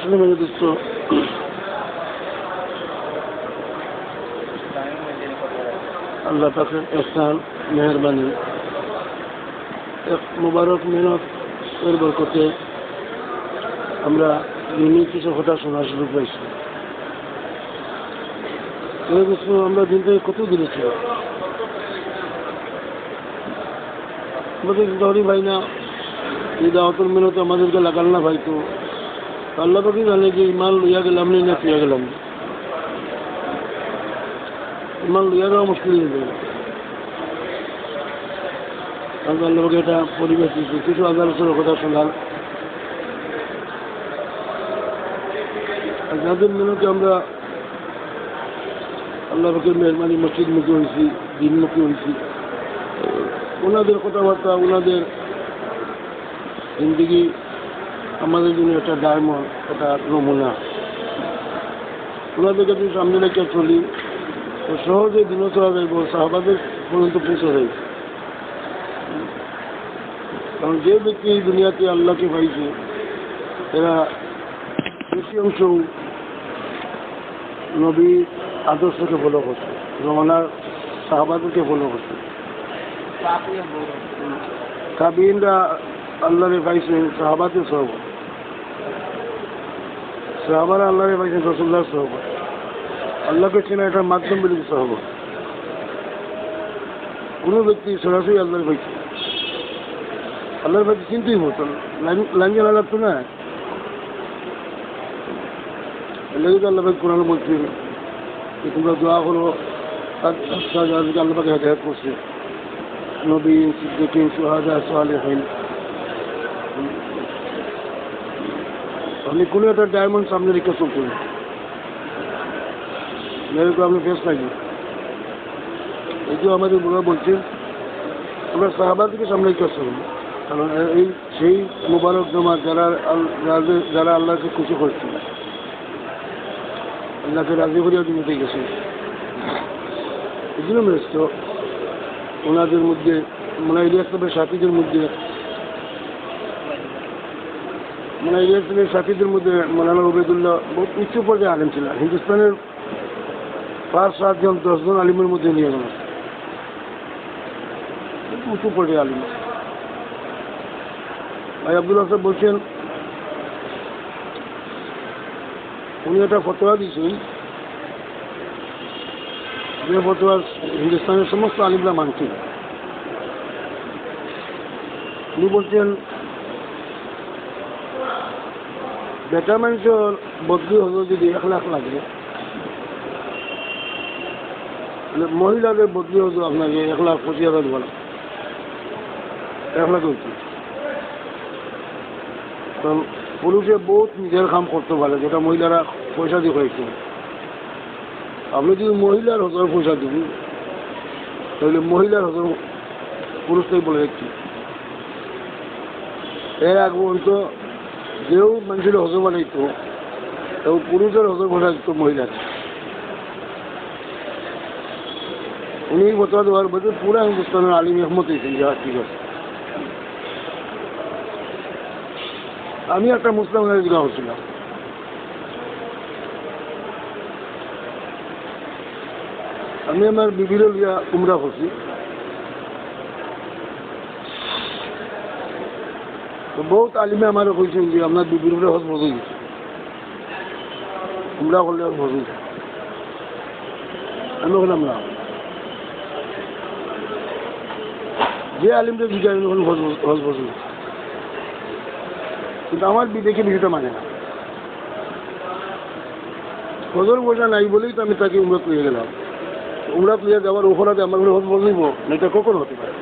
আসলে মেরে দোস্ত আল্লাহ পাকের ইহসান মেহরবানি এক মুবারক মেহনত এর বরকতে আমরা দিনই কিছু কথা শোনার সুযোগ পাইছি। আমরা দিন থেকে কত দূরে ছিল আমাদের দৌড়ি ভাই না এই দাওয়াতের মেহনত আমাদেরকে লাগাল না ভাই, তো আল্লাহ পাকি জানে যে ইমান লইয়া গেলাম না ফিরে গেলাম, ইমান লইয়া যাওয়া মুশকিল হয়ে যাবে। আল্লাহ পাকি এটা পরিবেশ দিচ্ছে, কিছু আল্লাহর কথা শোনাল যাদের মেহনতে আমরা আল্লাহ পাকের মেহরবানি মসজিদমুখী হয়েছি, দিনমুখী হয়েছি, ওনাদের কথাবার্তা ওনাদের জিন্দগি আমাদের জন্য একটা ডায়মন্ড, একটা নমুনা। ওনাদের কাছে সামনে রেখে চলি তো সহজে দিনও চলা যাইব, সাহাবাদের পর্যন্ত পৌঁছে যাই। কারণ যে ব্যক্তি এই দুনিয়াতে আল্লাহকে পাইছে এরা বেশি অংশ নবীর আদর্শকে ফলো করছে, রমানার সাহাবাদেরকে ফলো করছে। তাবিঈনরা আল্লাহরে পাইছেন সাহাবাদের সহবত, সাহাবারা আল্লাহরে পাইছেন রাসূলুল্লাহর সহবত। আল্লাহকে চেনা এটার মাধ্যম বলে সহবত। কোনো ব্যক্তি সরাসরি আল্লাহরে পাইছে, আল্লাহর পাইছে চিন্তাই হতো লাইন জানা লাগতো না। এলাকা তো আল্লাহ পাক কোরআন বলছেন তোমরা দোয়া করো, আল্লাহ পাক হেদায়েত করছে নবী সিদ্দিকিন শুহাদা সালেহিন। আপনি কোনো একটা ডায়মন্ড সামনে রেখে চলতে হবে, মেরে তো আপনি ফেস পাইনি। এটিও আমাদের বুড়া বলছেন আমরা সাহাবাদেরকে সামনে রেখে চলব, কারণ এই সেই মুবারক জমা যারা আল্লাহকে খুশি করছে, আল্লাহকে রাজি করিয়া দিতে গেছে। এই জন্য মেরেছিল ওনাদের মধ্যে ইলিয়াস সাহেবের সাথীদের মধ্যে ইলিয়াস সাহেবের সাথীদের মধ্যে মৌলানা ওবেদুল্লাহ বহুত উচ্চ পর্যায়ে আলিম ছিল। হিন্দুস্তানের 5-7 জন 10 জন আলিমের মধ্যে নিয়ে গেল, উঁচু পর্যায়ে আলিম। ভাই আব্দুল্লাহ সাহেব বলছেন উনি একটা ফতোয়া দিয়েছেন, যে ফতোয়া হিন্দুস্তানের সমস্ত আলিমরা মানছেন। উনি বলছেন বেটা মানুষের বদলি হলো যদি 1 লাখ লাগে, মহিলাদের বদলি হতো আপনাকে 1,25,000 বলা, 1 লাখ হচ্ছে। কারণ পুরুষে বহুত নিজের কাম করতে পারে যেটা মহিলারা পয়সা দিয়ে হয়েছে। আপনি যদি মহিলার হজর পয়সা দিবি তাহলে মহিলার হজর পুরুষটাই বলে রাখছি। এর আগ পর্যন্ত যেও মানুষের হজর বানাইতো এবং পুরুষের হজর বসা দিত মহিলার। উনি বতরা দেওয়ার বলতে পুরা হিন্দুস্তানের আলিম একমত হয়েছেন যে ঠিক আছে। আমি একটা মুসলিম গ্রাম হচ্ছিলাম, আমি আমার বিবির লিয়া উমরা করছি। তো বহুত আলিমে আমার কইছেন যে আপনার বিবির উপরে হজ বদল গেছে, উমরা করলে হজ বদল গেছে। আমি বললাম না, যে আলিমটা জিজ্ঞাসা যখন হজ বদল গেছে, কিন্তু আমার বিবেকে বিষয়টা মানে না। হজর বোঝা নাই বলেই তো আমি তাকে উমরাত লিয়ে গেলাম। উমরাত লিয়ে যাওয়ার ওপরাতে আমার বলে হজ বদলিব না, এটা কখন হতে পারে?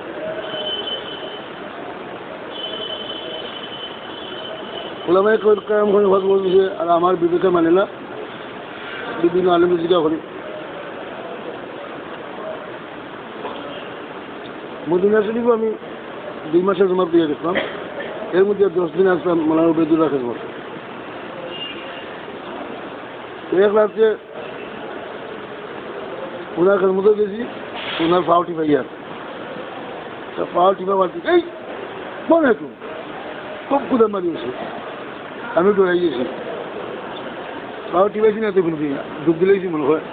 ওলামায়ে কেরাম হজ বদলেছে আর আমার বিবেকে মানে না, বিভিন্ন আলিমের জিজ্ঞাসা করি। মদিনা শরীফ আমি 2 মাসের জমা দিয়ে গেছিলাম, এর মধ্যে 10 দিন আসলাম মৌলানা ওবেদুল্লাহ খেজমত। এক রাত্রে ওনার খেজমতে গেছি, ওনার পাও টিপা গিয়ে পাও টিপা পাচ্ছি, এই মনে তুমি খুব কুদে মারিয়েছে। আমি ডরাই গেছি, পাও টিপাইছি না তো কিন্তু ডুব দিলেইছি মনে হয়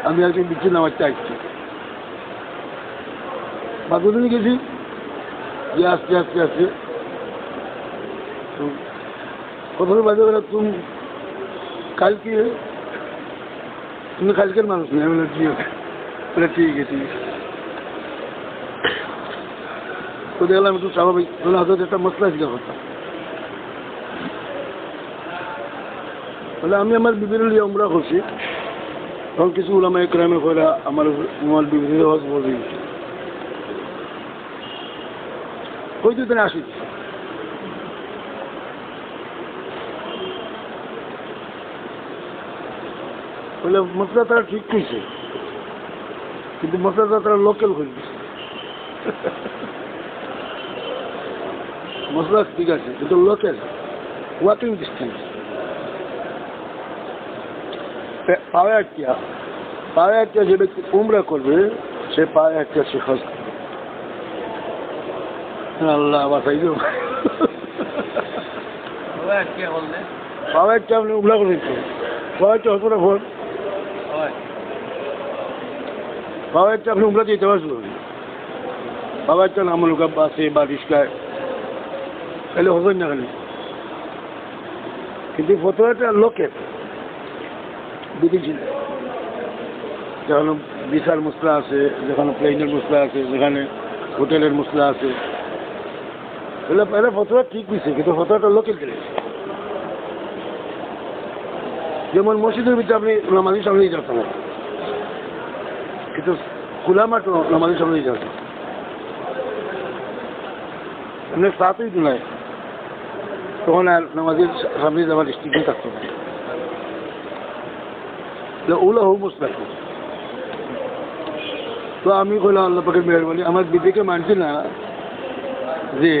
আমি একজন বিচ্ছিন্ন নামাজ চাইছি বা দুদিনই গেছি যে আসতে আসতে আসতে প্রথমে বাজে বলে কালকে তুমি কালকের মানুষ নেই আমি বলে বলে ঠিক আছে তো দেখলাম একটু স্বাভাবিক বলে হয়তো একটা মশলা জিজ্ঞাসা করতাম বলে আমি আমার বিভিন্ন লিয়ে আমরা করছি তখন কিছু উলামা একরামে করে আমার বিভিন্ন হজ বলে ওই দুদিন আসি বলে মশলা তারা ঠিক করছে কিন্তু মশলাটা তারা লোকাল হয়ে গেছে মশলা ঠিক আছে কিন্তু লোকাল ওয়াকিং ডিস্টেন্স পায়ে একটা যে ব্যক্তি উমরা করবে সে পায়ে একটা সে হজ আল্লাহ বাসাই পাওয়া একটা আপনি উমরা করে দিতে পাওয়া একটা হতো না ফোন পাওয়া একটা আপনি উমরা দিতে পারছেন পাওয়া একটা নাম লোক বাসে বা রিস্কায় তাহলে হবেন না খালি কিন্তু ফটোটা লোকের বিদেশি যেখানে বিশাল মশলা আছে যেখানে প্লেনের মশলা আছে যেখানে হোটেলের মশলা আছে এরা ফটোটা ঠিক দিচ্ছে কিন্তু ফটোটা লোকেল চলে যেমন মসজিদের ভিতরে আপনি নামাজের সামনে নিয়ে যেতে হবে কিন্তু খোলা মাঠ নামাজের সামনে নিয়ে যেতে এমনি সাথেই দুনায় তখন আর নামাজের সামনে যাওয়ার রিস্ট্রিকশন থাকতে পারে ওগুলো হোক মশলা তো আমি কইলাম আল্লাহ পাকের মেহরবানি আমার বিবেকে মানছি না যে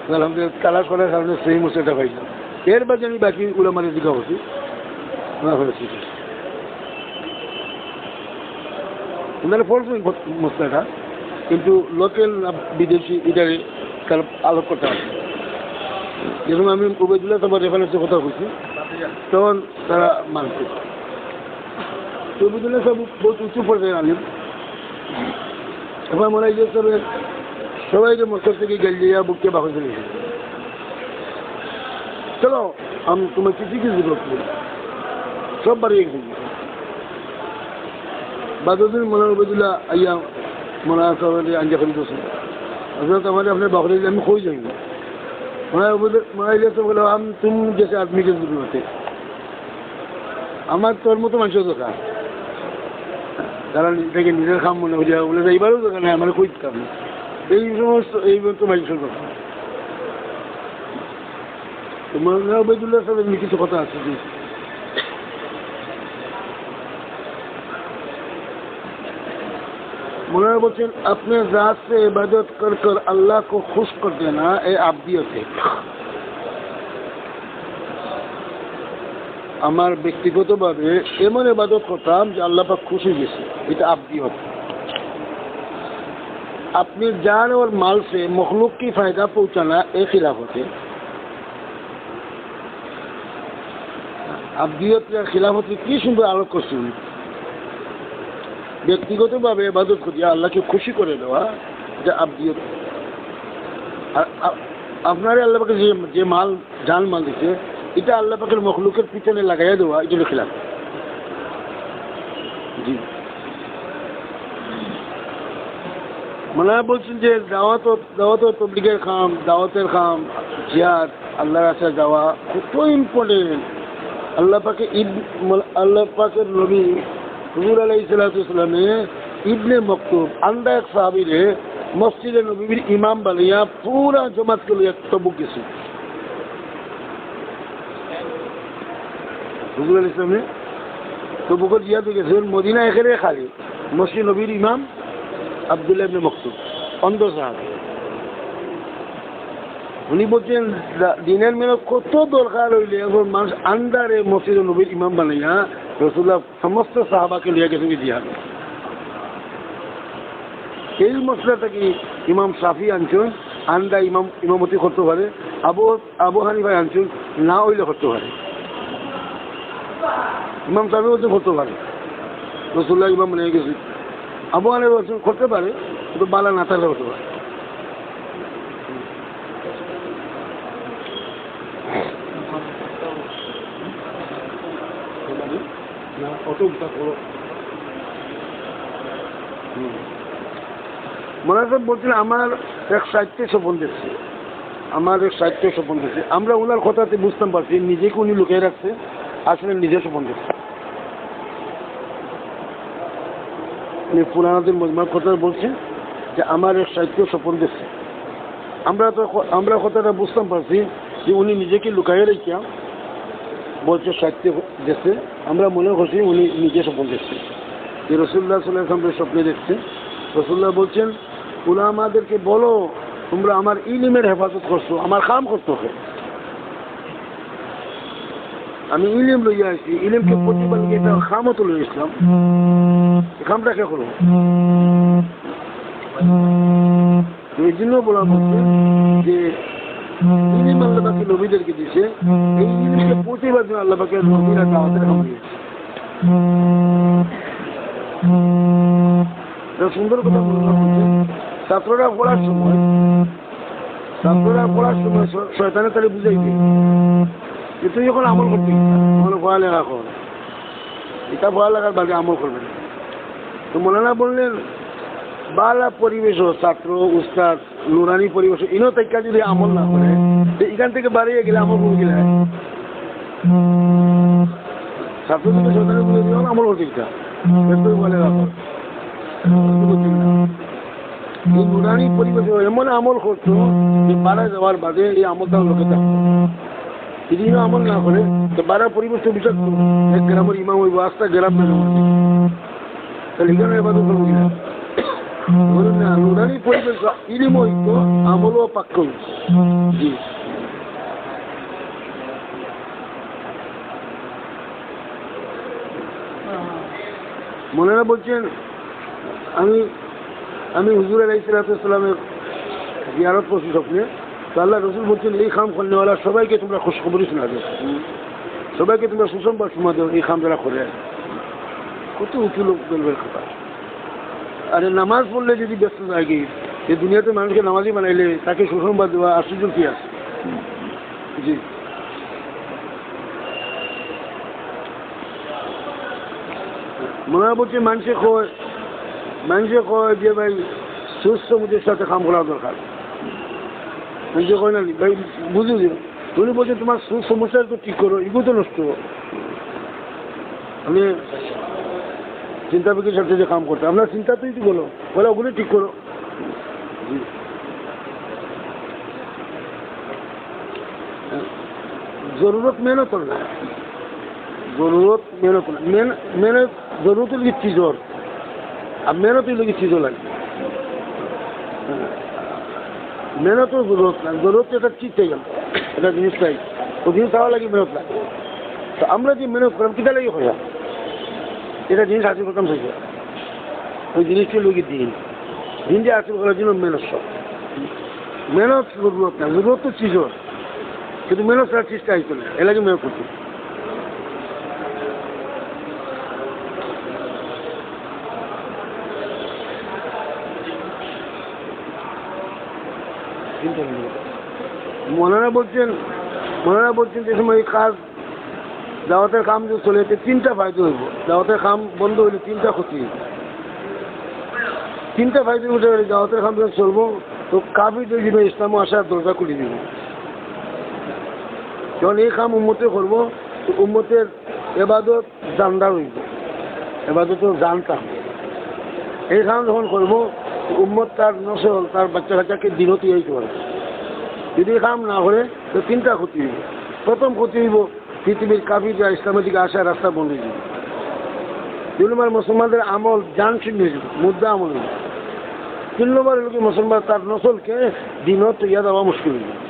আলহামদুলিল্লাহ তালাক করার কারণে সেই মশলাটা পাইলাম এর বাদে আমি বাকি উলামাদের দিকে হচ্ছি না হয়েছি ওনারা ফলস মশলাটা কিন্তু লোকাল বিদেশি এটার তার আলোক করতে হবে যখন আমি উবেদুল্লাহ তোমার রেফারেন্সের কথা বলছি তখন তারা মানছে উবেদুল্লাহ সব বহুত উঁচু পর্যায়ে আনিম এবার মনে হয় যে সবাইকে মশলা থেকে গেল দিয়া বুককে বাকি চলে গেছে চলো আমি তোমার কিছু কিছু করছি সব বাড়িয়ে গেছি বাদুদ্দিন মোলা উবেদুল্লাহ আইয়া মোলা সব আঞ্জা করি দোষ हजरत हमारे अपने बकरीद में खोई जाएंगे तो बोला हम तुम जैसे आदमी की जरूरत है আমার তোর মতো মানুষের দোকান কারণ এটাকে নিজের খাম মনে হয়ে যায় বলে এইবারও দোকান হয় আমার খুঁজতে হবে এই সমস্ত এই মতো মানুষের দোকান তো মৌলানা ওবায়দুল্লাহর সাথে কিছু কথা আছে मौलाना बोलছেন अपने जात से इबादत कर कर अल्लाह को खुश कर देना ये आब्दियत है আমার ব্যক্তিগতভাবে এমন ইবাদত করতাম যে আল্লাহ পাক খুশি গেছে এটা আব্দিয়ত अपनी जान और माल से मखलूक की फायदा पहुंचाना एक खिलाफत है আব্দিয়ত या खिलाफत की सुंदर आलोक করছেন ব্যক্তিগতভাবে ইবাদত করিয়া আল্লাহকে খুশি করে দেওয়া এটা আব্দিয়ত আর আপনারে আল্লাহ পাকে যে মাল জান মাল দিচ্ছে এটা আল্লাহ পাকের মখলুকের পিছনে লাগাইয়া দেওয়া এটা খিলাফ জি মনে বলছেন যে দাওয়াত তবলিগের খাম দাওয়াতের খাম জিহাদ আল্লাহর রাস্তায় যাওয়া কত ইম্পর্টেন্ট আল্লাহ পাকের নবী হুজুর আলাইহিসসালামে ইবনে মকতুব আন্দা এক সাহাবীরে মসজিদে নববীর ইমাম বানিয়া পুরা জমাতকে লিয়ে তবুক গেছে হুজুর আলাইহিসসালামে তবুকের জিয়াদে গেছেন মদিনা এখানে খালি মসজিদ নবীর ইমাম আব্দুল্লাহ ইবনে মকতুব অন্ধ সাহাবী উনি বলছেন দিনের মেহনত কত দরকার হইলে এখন মানুষ আন্দারে মসজিদ নবীর ইমাম বানাইয়া রাসূলুল্লাহ সমস্ত সাহাবাকে লিয়ে গেছেন জিহাদ এই মসলাটা কি ইমাম শাফি আনছেন আন্দা ইমামতি করতে পারে, আবু হানিফা আনছুন না হইলে করতে পারে, ইমাম সাহেব বলছেন করতে পারে, রসুল্লাহ ইমাম নিয়ে গেছি, আবু হানিফা বলছেন করতে পারে কিন্তু বালা না থাকলে করতে পারে। মনে সাহেব বলছেন আমার এক সাহিত্যে স্বপন দেখছে, আমরা ওনার কথাতে বুঝতাম পারছি নিজেকে উনি লুকিয়ে রাখছে, আসলে নিজে স্বপন দেখছে। উনি পুরানাদের মজমার কথা বলছেন যে আমার এক সাহিত্য স্বপন দেখছে, আমরা কথাটা বুঝতাম পারছি যে উনি নিজেকে লুকাইয়ে রেখে বলছে সাহিত্য দেখছে, আমরা মনে করছি উনি নিজে স্বপন দেখছে যে রসুল্লাহ সাল্লাল্লাহু আলাইহি ওয়াসাল্লাম স্বপ্নে দেখছে। রসুল্লাহ বলছেন উলামাদেরকে বলো তোমরা আমার ইলমের হেফাজত করছো, আমার কাম করতে হবে, আমি ইলম লইয়া আসছি, ইলমকে প্রতিপাল এটা খামত লই ইসলাম, কামটা কে করবো? এই জন্য বলা বলছে যে ইলম আল্লাহ পাকে নবীদেরকে দিয়েছে, এই ইলমকে প্রতিবার জন্য আল্লাহ পাকে নবীরা দাওয়াতের কাম দিয়েছে। সুন্দর কথা বললাম, ছাত্ররা পড়ার সময় শয়তানের তারা বুঝাইবে যে তুই যখন আমল করবি তখন পড়ালেখা কর, এটা পড়ালেখার বাদে আমল করবেন। তো মৌলানা বললেন বালা পরিবেশ ছাত্র উস্তাদ নুরানি পরিবেশ ইনো থেকে যদি আমল না করে এখান থেকে বাড়িয়ে গেলে আমল করে গেলে ছাত্র থেকে শয়তানের বুঝে দিল আমল করতে ইচ্ছা পড়ালেখা কর। এই নুরানি পরিবেশ এমন আমল করতো যে বাড়া যাওয়ার বাদে এই আমলটাও লোকে থাকতো, যদি আমল না করে তো বাড়া পরিবেশ তো বিষাক্ত, এক গ্রামের ইমাম হইব আস্তা গ্রাম মেনে তাহলে এখানে এবাদত করবো কিনা? বলুন না, নুরানি পরিবেশ ইলিম হইতো আমলও পাক্য। জি মনেরা বলছেন আমি হুজুর আলাইহিস সালামের জিয়ারত করছি স্বপ্নে, তো আল্লাহ রসুল বলছেন এই খাম করনেওয়ালা সবাইকে তোমরা খুশখবরি শোনা দেও, সবাইকে তোমরা সুসংবাদ শোনা দেও এই খাম যারা করে। কত উঁচু লোক বলবেন কথা। আরে নামাজ পড়লে যদি ব্যস্ত থাকে, এই দুনিয়াতে মানুষকে নামাজই বানাইলে তাকে সুসংবাদ দেওয়া আশ্চর্য কি আছে? জি মনে বলছে মানুষে কয় যে ভাই সুস্থ মুখের সাথে কাম করা দরকার, মানুষে কয় না ভাই বুঝে দিও, উনি বলছেন তোমার সমস্যা তো ঠিক করো, এগুলো তো নষ্ট আপনি চিন্তা বিকির সাথে যে কাম করতে আপনার চিন্তা তো কি বলো বলে ওগুলো ঠিক করো। जरूरत मेहनत करना है, जरूरत मेहनत मेहनत जरूरत लगी चीज और अब मेहनत ही लगी चीजों लगी मेहनत तो जरूरत एक चीज चाहिए, एक जिनिस चाहिए, तो जिनिस हवा लगी मेहनत लगे, तो আমরা যে মেহনত করলাম কিটা লাগে হইয়া এটা জিনিস হাসিল করতাম থেকে ওই জিনিসটি লোক দিন যে হাসিল করার জন্য মেহনত, সব মেহনত জরুরত না, জরুরত তো চিজ কিন্তু মেহনত করার চেষ্টা আইতো না, এ লাগে মেহনত করতে। মৌলানা বলছেন যে সময় কাজ দাওয়াতের কাম যে চলে তিনটা ফায়দা হইব, দাওয়াতের কাম বন্ধ হইলে তিনটা ক্ষতি হইব, তিনটা ফায়দা উঠে দাওয়াতের কাম যখন চলবো তো কাফিরদের জীবনে ইসলাম আসার দরজা খুলে দিব। যখন এই কাম উম্মতে করবো তো উম্মতের এবাদত জানদার হইব, এবাদত জানতাম এই কাম যখন করবো উম্মত তার নসল তার বাচ্চা কাচ্চাকে দিনতি হইতে পারবে। যদি কাম না করে তো তিনটা ক্ষতি হইব। প্রথম ক্ষতি হইব পৃথিবীর কাফিররা ইসলামের দিকে আসার রাস্তা বন্ধ হয়ে যাবে, দুই নম্বর মুসলমানদের আমল জান শূন্য হয়ে যাবে, মুদ্রা আমল হয়ে যাবে, তিন নম্বর লোকে মুসলমান তার নসলকে দিনত তৈয়া দেওয়া মুশকিল হয়ে যাবে।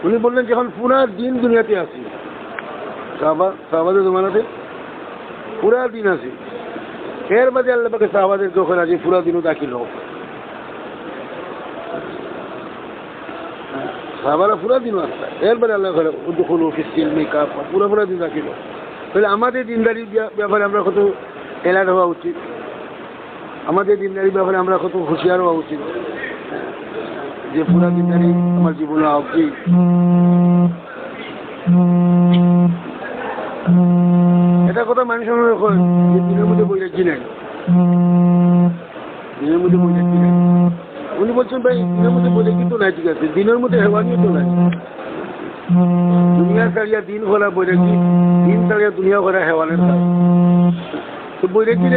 উনি বললেন যখন পুরা দিন দুনিয়াতে আসি সাহাবাদের জমানাতে পুরা দিন আছে এর বাদে আল্লাহ পাকে সাহাবাদেরকে ওখানে আছে পুরা দিনও দাখিল হোক সাহাবারা পুরা দিনও আসতে এর বাদে আল্লাহ ওখানে উদ্দুল অফিস মেকআপ পুরা দিন দাখিল হোক তাহলে আমাদের দিনদারির ব্যাপারে আমরা কত এলার্ট হওয়া উচিত আমাদের দিনদারির ব্যাপারে আমরা কত হুঁশিয়ার হওয়া উচিত যে পুরা দিনদারি আমার জীবনে আওকি এটা কথা মানুষ দিনের মধ্যে বই রাখছি নাই দিনের মধ্যে বই রাখছি নাই উনি বলছেন ভাই দিনের মধ্যে বই রাখি তো নাই ঠিক আছে দিনের মধ্যে হেওয়ানিও তো নাই দুনিয়া ছাড়িয়া দিন করা বই রাখি দিন ছাড়িয়া দুনিয়া করা হেওয়ানের কাজ তো বই রাখছি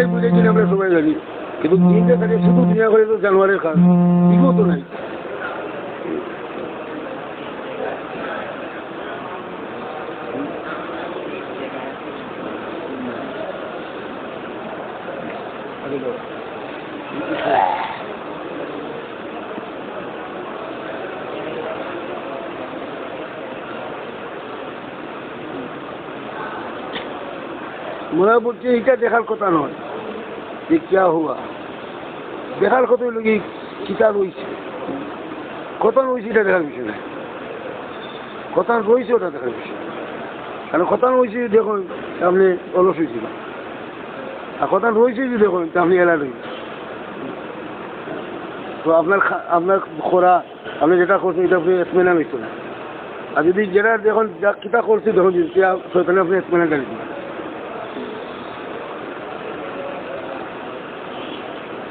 আমরা সবাই জানি কিন্তু দিনটা ছাড়িয়ে শুধু দুনিয়া করে তো জানোয়ারের কাজ দিকেও তো নাই মনে বলছে এটা দেখার কথা নয় যে কিয়া হুয়া দেখার কথা হইল কি কিতা রয়েছে কথা রয়েছে এটা দেখার বিষয় নাই কথা রয়েছে ওটা দেখার বিষয় কারণ কথা রয়েছে দেখুন আপনি অলস হয়েছিল আর কথা রয়েছে যে দেখুন আপনি এলার্ট হয়েছে তো আপনার খোরা আপনি যেটা করছেন এটা আপনি এসমেনা হইতো না আর যদি যেটা দেখুন যা কিতা করছে দেখুন তাহলে আপনি এসমেনা ডালছেন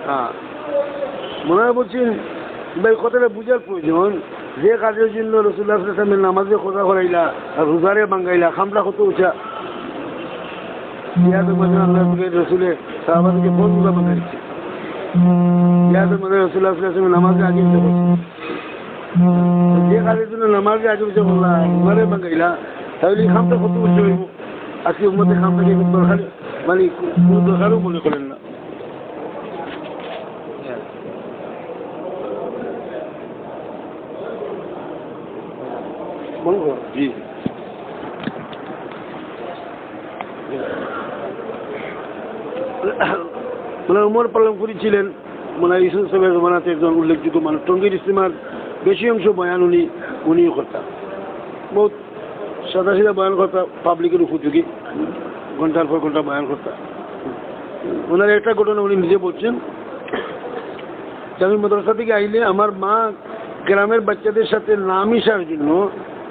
হ্যাঁ মনে হয় বলছেন ভাই কথাটা বুঝার প্রয়োজন যে কাজের জন্য রসুল্লাহ সাল্লামের নামাজে কথা করাইলা আর রোজারে বাঙ্গাইলা খামটা কত উঁচা ইয়াদের মাঝে আল্লাহ রসুলের সাহাবাদকে ফোন দিবা বাঙ্গাইছে ইয়াদের মাঝে রসুল্লাহ সাল্লামের নামাজে আগে যে কাজের জন্য নামাজে আগে উঠে বললা রোজারে বাঙ্গাইলা তাহলে খামটা কত উঁচু হইব আজকে উম্মতে খামটাকে দরকার মানে কোনো দরকারও মনে করেন না জি মানে উমর পালনপুরি ছিলেন মানে ইসুল সাহেবের জমানাতে একজন উল্লেখযোগ্য মানুষ টঙ্গীর ইস্তেমার বেশি অংশ বয়ান উনিও করতাম বহুত সাদা সিধা বয়ান করতাম পাবলিকের উপযোগী ঘন্টার পর ঘন্টা বয়ান করতাম ওনার একটা ঘটনা উনি নিজে বলছেন আমি মাদ্রাসা থেকে আইলে আমার মা গ্রামের বাচ্চাদের সাথে না মিশার জন্য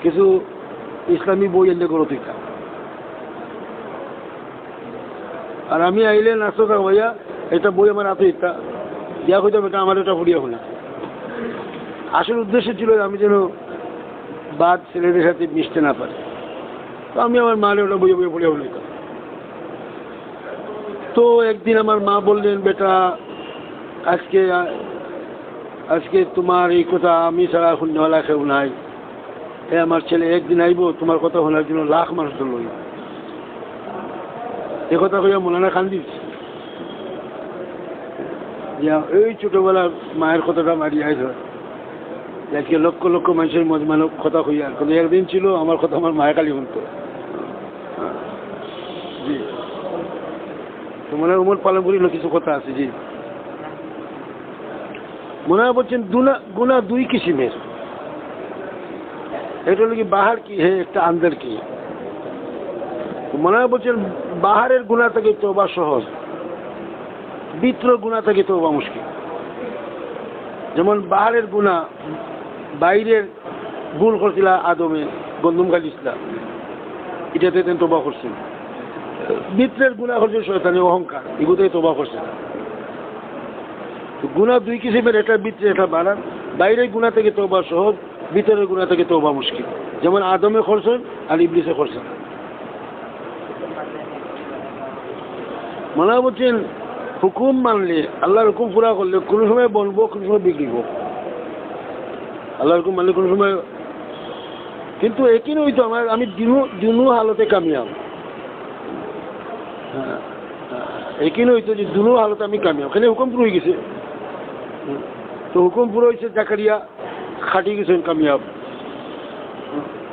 কিছু ইসলামী বই এনে করে দিতাম আর আমি আইলে নাচতে থাক ভাইয়া একটা বই আমার হাতে ইত্যা দিয়া হইতাম এটা আমার এটা ফুরিয়া হলো আসল উদ্দেশ্য ছিল আমি যেন বাদ ছেলেদের সাথে মিশতে না পারি তো আমি আমার মারে ওটা বইয়ে বইয়ে ফুরিয়া হলো তো একদিন আমার মা বললেন বেটা আজকে তোমার এই কথা আমি ছাড়া শুননেওয়ালা কেউ নাই আমার ছেলে একদিন আইব তোমার কথা শোনার জন্য লাখ মানুষ তো লই এ কথা কইয়া মৌলানা খান দিস এই ছোটবেলার মায়ের কথাটা মারি আইস আজকে লক্ষ লক্ষ মানুষের মজমানব কথা কইয়া কিন্তু একদিন ছিল আমার কথা আমার মায়ের কালী শুনতো জি তোমার উমর পালন করিল কিছু কথা আছে জি মনে হয় বলছেন গুণা দুই কিসিমের এটা হলো কি বাহার কি হে একটা আন্দার কি মনে হয় বলছেন বাহারের গুণা থেকে তওবা সহজ ভিতর গুণা থেকে তওবা মুশকিল যেমন বাহারের গুণা বাইরের ভুল করছিল আদমে গন্ধম খালিছিলা এটাতে তওবা করছেন ভিতরের গুণা করছে শয়তানি অহংকার এগুলোতে তওবা করছে গুণা দুই কিসিমের এটা ভিতরে এটা বাড়ান বাইরের গুণা থেকে তওবা সহজ ভিতরের গুণা থেকে তওবা মুশকিল যেমন আদমে করছেন আর ইবলিসে করছেন মনে বলছেন হুকুম মানলে আল্লাহর হুকুম পুরা করলে কোনো সময় বলবো কোনো সময় বিগড়িব আল্লাহর হুকুম মানলে কোনো সময় কিন্তু একই নইতো আমি দিনু হালতে কামিয়াব হ্যাঁ একই নইতো যে দুনো হালতে আমি কামিয়াব খালি হুকুম পুরো হয়ে গেছে তো হুকুম পুরো হয়েছে জাকারিয়া খাটি গেছেন কামিয়াব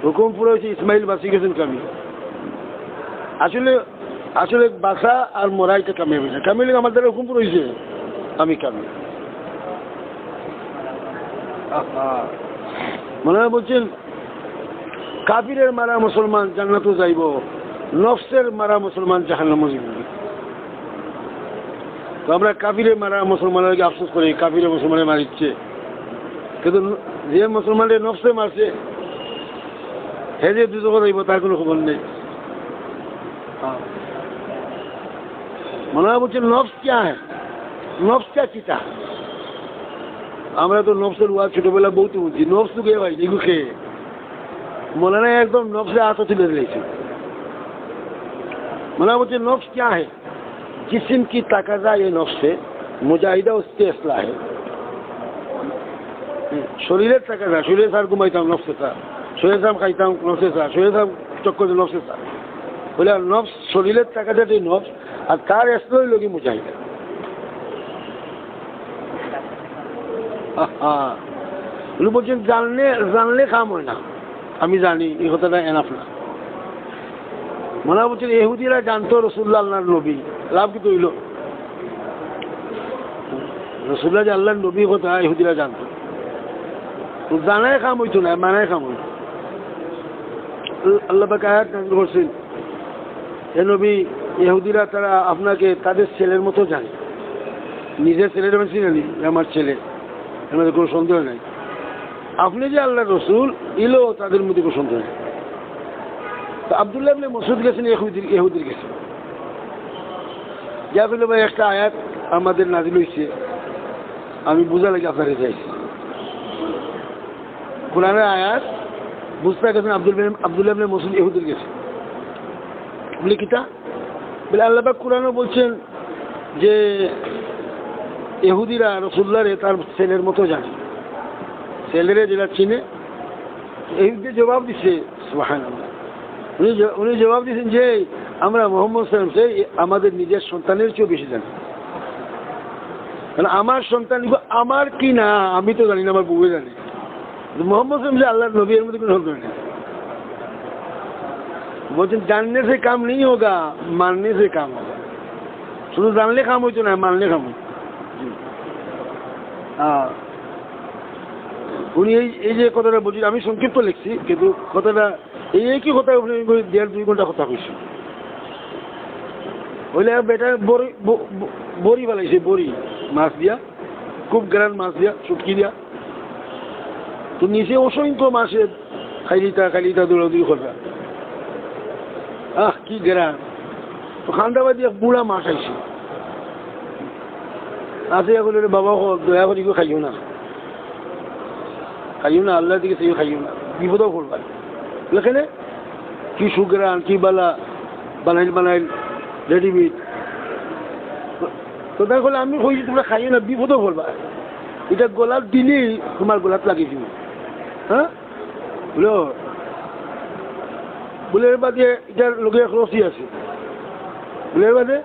হুকুম পুরো হয়েছে ইসমাইল বাসি গেছেন কামিয়াব আসলে আসলে বাসা আর মরা এটা কামিয়ে হয়েছে, কামিয়ে আমার দ্বারা হুকুম রয়েছে, আমি কামি মনে হয় বলছেন কাফিরের মারা মুসলমান জান্নাতে যাইব, নফসের মারা মুসলমান জাহান্নামে যাইব। তো আমরা কাফিরের মারা মুসলমানের আফসোস করি, কাফিরে মুসলমানের মারিচ্ছে, কিন্তু যে মুসলমানের নফসে মারছে হে যে দুজকে যাইব তার কোনো খবর নেই। মনে হয় বলছেন নফস ক্যা হ্যাঁ, নফস ক্যা চিতা। আমরা তো নফসের ওয়াজ ছোটবেলা বহুত বুঝছি, নফস তো খেয়ে ভাই এগুলো খেয়ে মনে নাই একদম নফসে হাত তুলে দিয়েছে। मना मुझे नफ्स क्या है, जिस्म की तकाजा ये नफ्स है, मुजाहिदा उससे असला है। शरीर तकाजा, शरीर सार घुमाईता हूँ नफ्स था, शरीर साम खाईता हूँ नफ्स था, शरीर साम चक्कर नफ्स था, बोले नफ्स शरीर तकाजा जो नफ्स और तार असलो ही लोगी मुजाहिदा। हाँ बोले मुझे जानने काम हो ना, আমি জানি এই কথাটা এনাফ না। মনে বলছেন ইহুদিরা জানতো রসুল্লাহ আল্লাহর নবী, লাভ কি তৈল? রসুল্লাহ যে আল্লাহর নবী কথা ইহুদিরা জানতো, তো জানায় কাম হইতো না, মানায় কাম হইতো। আল্লাহ পাক আয়াত নাযিল করছেন, হে নবী ইহুদিরা তারা আপনাকে তাদের ছেলের মতো জানে, নিজের ছেলের বেশি জানি আমার ছেলে, এর মধ্যে কোনো সন্দেহ নাই। আপনি যে আল্লাহ রসুল ইলো তাদের মধ্যে কোনো সন্দেহ নেই। তো আব্দুল্লাহ ইবনে মাসউদ গেছেন ইহুদির গেছেন, যা বলে ভাই একটা আয়াত আমাদের নাযিল হয়েছে, আমি বুঝা লাগে আপনাকে চাইছি কোরআনের আয়াত বুঝতে গেছেন। আব্দুল্লাহ ইবনে মাসউদ ইহুদির গেছে, বলে কিতা বলে আল্লাহ পাক কোরআনও বলছেন যে ইহুদিরা রাসূলুল্লাহরে তার ছেলের মতো জানে, ছেলেরে যেটা চিনে। এই যে জবাব দিচ্ছে সুবহানাল্লাহ, উনি জবাব দিচ্ছেন যে আমরা মুহাম্মদ সাল্লাল্লাহু আলাইহি ওয়াসাল্লাম আমাদের নিজের সন্তানের চেয়েও বেশি জানি। আমার সন্তান আমার কি না আমি তো জানি না, আমার বউয়ে জানি। মুহাম্মদ সাল্লাল্লাহু আলাইহি ওয়াসাল্লাম যে আল্লাহর নবী, এর মধ্যে কোনো সন্দেহ নেই। বলছেন জাননে से काम नहीं होगा, मानने से काम होगा। শুধু জানলে কাম হইতো না, মানলে কাম হইতো। উনি এই যে কথাটা বলছি, আমি সংক্ষিপ্ত লিখছি, কিন্তু কথাটা এই একই কথা উনি 1.5-2 ঘন্টা কথা কইছি। বলে বেটা বড়ি বানাইছে, বড়ি মাছ দিয়া, খুব গ্রান মাছ দিয়া, শুটকি দিয়া। তো নিচে অসংখ্য মাছের খাইলিতা দৌড়াদৌড়ি করবে, কি গ্রান। তো খান্দাবাদ দিয়ে বুড়া মাছ আইছে, আসে বলে বাবা দয়া করি খাইও না, খাইও না, আল্লাহ দিকে সেই খাইও না, বিপদও করবা। এখানে কি সুগ্রান, কি বালা বানাইল রেডিমেড। তো তাই বলে আমি কইছি তোমরা খাইও না, বিপদও করবা, এটা গোলাপ দিলেই তোমার গোলাপ লাগিয়ে দিব। হ্যাঁ বলে এর বাদে এটার লোকে রসি আছে, বলে এর বাদে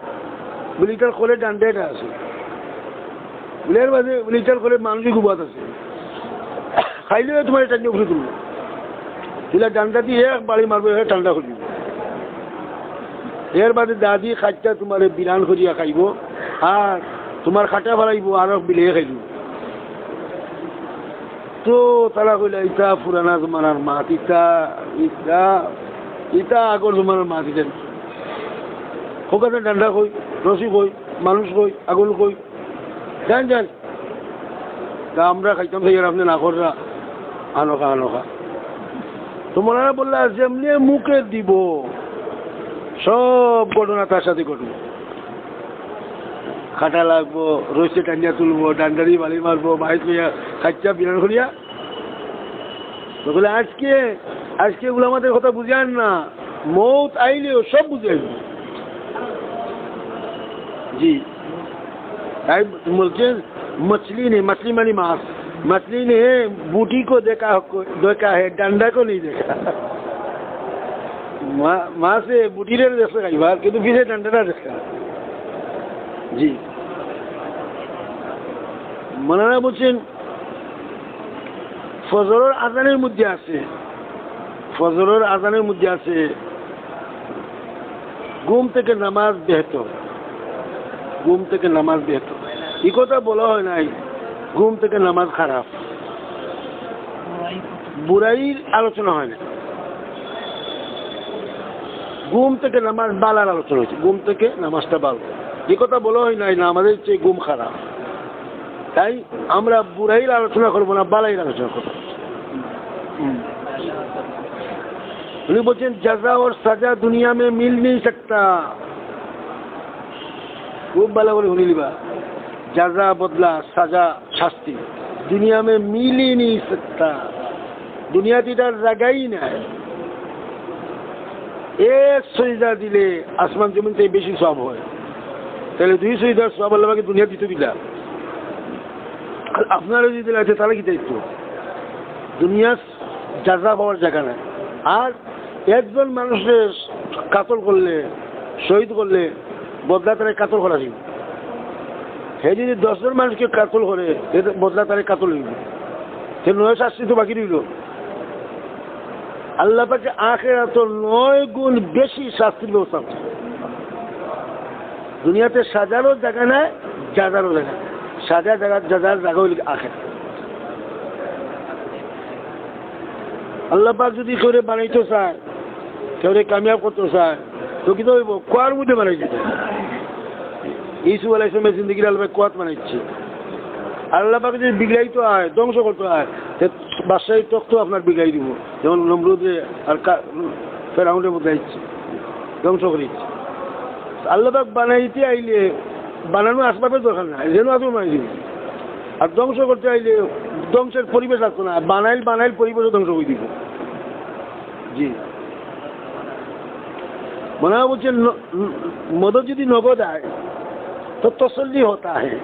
বলে এটার করে ডান্ডাটা আছে, বলে এর বাদে বলে এটার করে মানসিক উপাত আছে, খাইলে তোমার এটা নিয়ে উঠে তুলবো, দিলে ডান্ডা দিয়ে এক বাড়ি মারবো, ঠান্ডা করে দিব। এর বাদে দাদি খাটটা তোমার বিরান করিয়া খাইব, আর তোমার খাটা ফেলাইব আর বিলিয়ে খাইব। তো তারা কইলা ইটা পুরানা জমানার মাছ, ইটা আগর জমানার মাছ। ইটা ওখানে ডান্ডা কই, রসি কই, মানুষ কই, আগুন কই, যান তা আমরা খাইতাম সেই আপনি না কররা আনখা। তো মনে বললা যেমনি মুখে দিব সব ঘটনা তার সাথে ঘটবো, খাটা লাগবো, রসে টান্ডিয়া তুলবো, ডান্ডারি বালি মারবো, বাইক লইয়া খাইচা বিরান করিয়া। তো বলে আজকে ওগুলো আমাদের কথা বুঝান না, মৌত আইলেও সব বুঝে আসবে। জি তাই বলছেন मछली ने, मछली मानी मांस, मछली ने बूटी को देखा है, डंडा को नहीं देखा। माँ से बूटी ने देखा कई बार, किंतु फिर डंडा देखा। জি মনারা বলছেন ফজরের আজানের মধ্যে আছে, ঘুম থেকে নামাজ বেহতর, ঘুম থেকে নামাজ বেহতর। এই কথা বলা হয় নাই ঘুম থেকে নামাজ খারাপ, বুড়াইর আলোচনা হয় না, ঘুম থেকে নামাজ বালার আলোচনা হয়েছে, ঘুম থেকে নামাজটা ভালো। এই কথা বলা হয় নাই না আমাদের চেয়ে ঘুম খারাপ, তাই আমরা বুড়াইর আলোচনা করবো না, বালাইর আলোচনা করবো। उन्हें बोलते हैं जजा और सजा दुनिया में मिल नहीं सकता। खूब भालो करे শুনি লিবা, जजा बदला सजा शास्ति दुनिया में मिल ही नहीं सकता। दुनिया तीटार জায়গাই নাই। एक सजदा दिले आसमान जमीन থেকে বেশি সওয়াব হয়, তাহলে 2 সজদার সওয়াব আল্লাহকে দুনিয়া দিতে দিলা, আর আপনারা যদি দিলে তাহলে কি দায়িত্ব? দুনিয়া জাযা পাওয়ার জায়গা নাই। আর একজন মানুষের কাতল করলে, শহীদ করলে বদলা তারে কাতল করা যাবে। হে যদি 10 জন মানুষকে কাতল করে বদলা তারে কাতল হইবে, সে 9 শাস্তি তো বাকি রইল। আল্লাহ পাকে আখিরাত 9 গুণ বেশি শাস্তির ব্যবস্থা আছে। দুনিয়াতে সাজারও জায়গা নাই, জাজারও জায়গা, সাজা জায়গা জাজার জায়গা হইল আখিরাত। আল্লাহ পাক যদি করে বানাইতে চায়, কেউ কামিয়াব করতে চায়, তো কি হইব? কুয়ার মধ্যে বানাইছে। ইসু আলাইহিস সালামের জিন্দগির আল্লাহ কুয়াত বানাইছে। আল্লাহ পাক যদি বিগড়াইতে হয়, ধ্বংস করতে হয়, বাদশাহী তখ্ত আপনার বিগড়াই দিব, যেমন নমরুদে আর ফেরাউনের মধ্যে আইছে, ধ্বংস করে দিচ্ছে। আল্লাহ পাক বানাইতে আইলে বানানোর আসবাবের দরকার নাই, যেন আসবে বানাই দিব। আর ধ্বংস করতে আইলে ধ্বংসের পরিবেশ রাখতো না, বানাইল পরিবেশও ধ্বংস করে দিব। জি মনে হয় বলছে মদত যদি নগদ আয় तो तसल्ली होता है,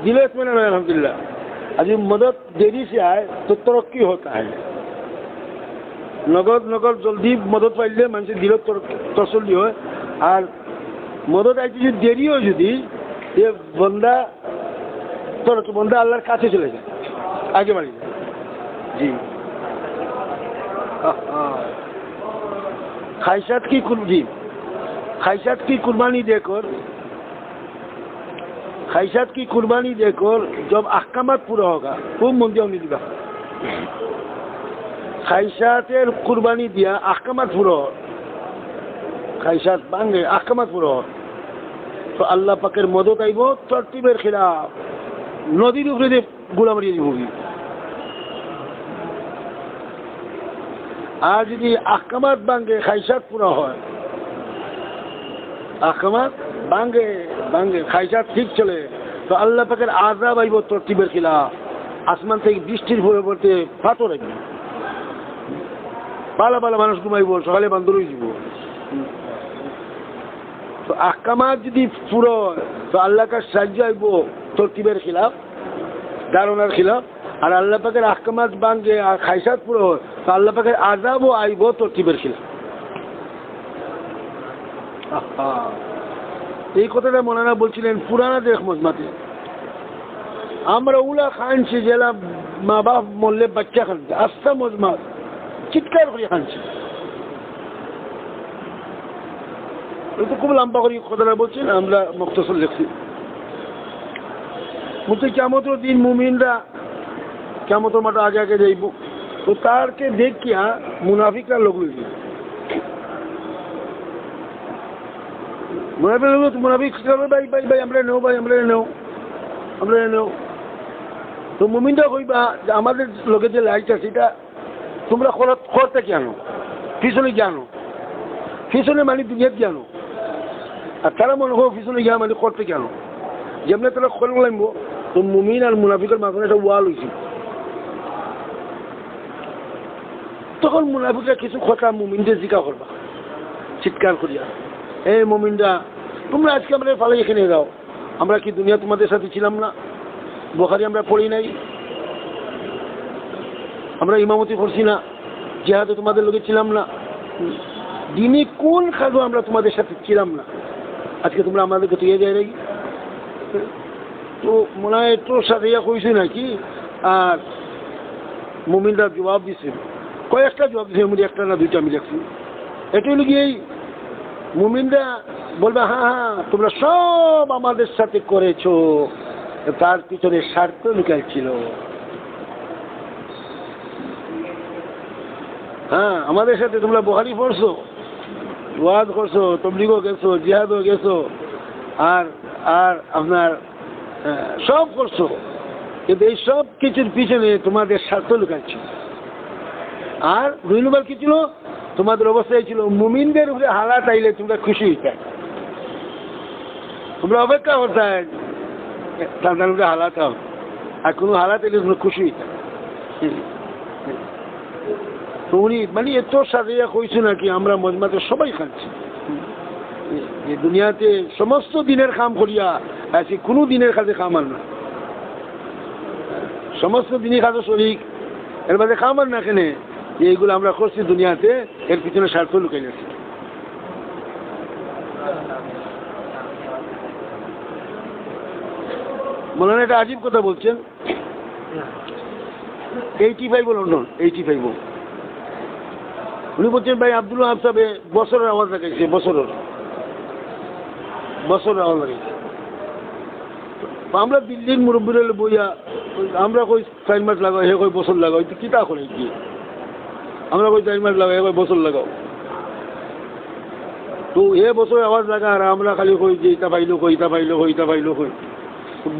दिल इत्मीनान है अल्हम्दुलिल्लाह। और जब मदद देरी से आए तो तरक्की होता है। नगद जल्दी मदद पाइले मानसिर दिल तसल्ली হয়। আর মদদ আইতে যদি দেরি হয়, যদি ये बंदा बंदा আল্লাহর কাছে চলে যায়, আগে বাড়ি যায়। জি ख्वाहिशात की कुर्बानी देकर ख्वाहिशात की कुर्बानी देकर जब अहकामात पूरा होगा, खूब मन दिया उन्हें दिया। ख्वाहिशातेर कुर्बानी दिया अहकामात पूरा हो, ख्वाहिशात भांगे अहकामात पूरा हो, तो अल्लाह पाकेर मदद आइब तरतीबेर खिलाफ, नदीर उपरे जे गोला मारिয়ে দিব। আর যদি আহকামাত ভাঙ্গে খ্বাহিশাত পুরা হয়, আহকামাত ভাঙ্গে খ্বাহিশাত ঠিক চলে, তো আল্লাহ পাকের আযাব আইব তরতিবের খিলাফ। আসমান থেকে বৃষ্টির পরিবর্তে পাথর আইব, পালা মানুষ ঘুমাইব, সকালে বান্দর হয়ে যাব। তো আহকামাত যদি পুরো হয় তো আল্লাহ কাছে সাহায্য আইব তরতিবের খিলাফ, ধারণার খিলাফ। আর আল্লাহ পাকের আহকামাত ভাঙ্গে আর খ্বাহিশাত পুরো হয় তো আল্লাহ পাকের আযাবও আইব তরতিবের খিলাফ। এই কথাটা মৌলানা বলছিলেন পুরানা দেখ মজমাতে। আমরা উলা খানছি জেলা মা বাপ মরলে বাচ্চা খানছে, আস্তা মজমাত চিৎকার করে খানছি। ওই তো খুব লম্বা করে কথাটা বলছেন, আমরা মুক্তসর লিখছি। বলতে কিয়ামতের দিন মুমিনরা কিয়ামতের মাঠে আগে আগে যাইব, তো তারকে দেখিয়া মুনাফিকরা লোক লইব। মুনাফিক ভাই আমরা নেও। তো মুমিনরা কইবা যে আমাদের লোকে যে লাইট আছে এটা তোমরা করতে কেন, পিছনে জানো, পিছনে মানে দুনিয়াত জানো। আর তারা মনে হয় পিছনে গিয়া মানে করতে কেন, যেমন তারা খোলা লাগব। তো মুমিন আর মুনাফিকের মাঝখানে একটা ওয়াল হয়েছে। তখন মুনাফিকরা কিছু কথা মুমিনদের জিজ্ঞা করবা, চিৎকার করিয়া, এই মুমিনরা তোমরা আজকে আমরা ফালে এখানে যাও, আমরা কি দুনিয়া তোমাদের সাথে ছিলাম না? বুখারী আমরা পড়ি নাই, আমরা ইমামতি করছি না, জিহাদে তোমাদের লোকে ছিলাম না, দিনে কোন খাদো আমরা তোমাদের সাথে ছিলাম না, আজকে তোমরা আমাদেরকে তুইয়ে যায় নাকি? তো মনে হয় তোর সাথে ইয়া কইছে নাকি? আর মুমিনরা জবাব দিছে, কয়েকটা জবাব দিছে, একটা না দুইটা আমি লিখছি। এটা হলো কি মুমিনরা বলবে হ্যাঁ হ্যাঁ তোমরা সব আমাদের সাথে করেছো, তার পিছনে স্বার্থ লুকাইছিল। হ্যাঁ আমাদের সাথে তোমরা বুখারী পড়ছো, ওয়াজ করছো, তবলিগও গেছো, জিহাদও গেছো, আর আর আপনার সব করছো, কিন্তু এই সব কিছুর পিছনে তোমাদের স্বার্থ লুকাচ্ছিল। আর 2 নম্বর কি ছিল, তোমাদের অবস্থায় ছিল মুমিনদের উপরে হালাত আইলে তোমরা খুশি হইতে, তোমরা অপেক্ষা করতে তাদের উপরে হালাত হোক, আর কোনো হালাত আইলে তোমরা খুশি হইতে। তো উনি মানে এত সাজিয়া কইছে নাকি আমরা মজমাতে সবাই খাচ্ছি, যে দুনিয়াতে সমস্ত দিনের কাম করিয়া আছি, কোনো দিনের কাজে খামার না, সমস্ত দিনই কাজে শরীক, এর মাঝে খামার না কেনে যে এইগুলো আমরা করছি দুনিয়াতে, এর পিছনে স্বার্থ লুকাই আছে। মনে একটা আজীব কথা বলছেন, 85 লন্ডন 85 উনি বলছেন ভাই আব্দুল ওয়াহাব সাহেব বছরের আওয়াজ লাগাইছে, বছরের আওয়াজ লাগাইছে। আমরা দিল্লির মুরব্বীরা বইয়া আমরা কই 4 মাস লাগাও, হে কই বছর লাগাও, কি তা করে কি আমরা কই 4 মাস লাগাও, হে কই বছর লাগাও। তো এ বছর আওয়াজ লাগা আর আমরা খালি কই যে ইটা পাইলো কই, ইটা পাইলো কই, ইটা পাইলো কই।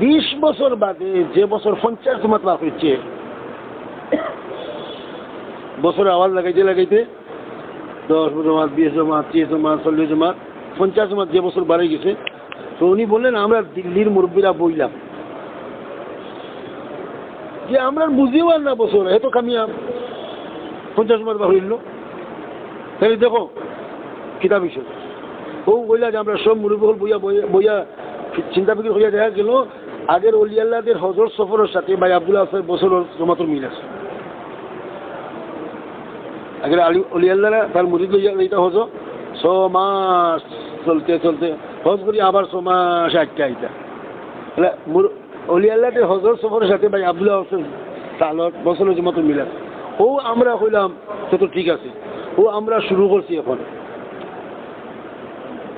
20 বছর বাদে যে বছর 50 জমাত লাভ হচ্ছে, বছরে আওয়াজ লাগাইতে 10 জমাত, 20 জমাত, 30 জমাত, 40 জমাত, 50 জমাত যে বছর বাড়ে গেছে। তো উনি বললেন আমরা দিল্লির মুরব্বীরা বইলাম যে আমরা বুঝিও আর না বছর এত কামিয়া 50 জমাত বার হইল, তাহলে দেখো কিতাব হিসেবে ও বললা যে আমরা সব মুরব্বী বইয়া বইয়া চিন্তা ফিকির হইয়া দেখা গেল আগের অলিয়াল্লাদের হজর সফরের সাথে ভাই আব্দুল ওয়াহাব সাহেব বছর জমাতের মিল আছে। আগের অলিয়াল্লারা তার মুরিদ লইয়া হজ 6 মাস চলতে চলতে হজ করি আবার 6 মাস আটকে আইতা, অলিয়াল্লাদের হজর সফরের সাথে ভাই আব্দুল ওয়াহাব সালত বছরের জমাতের মিল আছে। ও আমরা হইলাম সে তো ঠিক আছে, ও আমরা শুরু করছি এখন।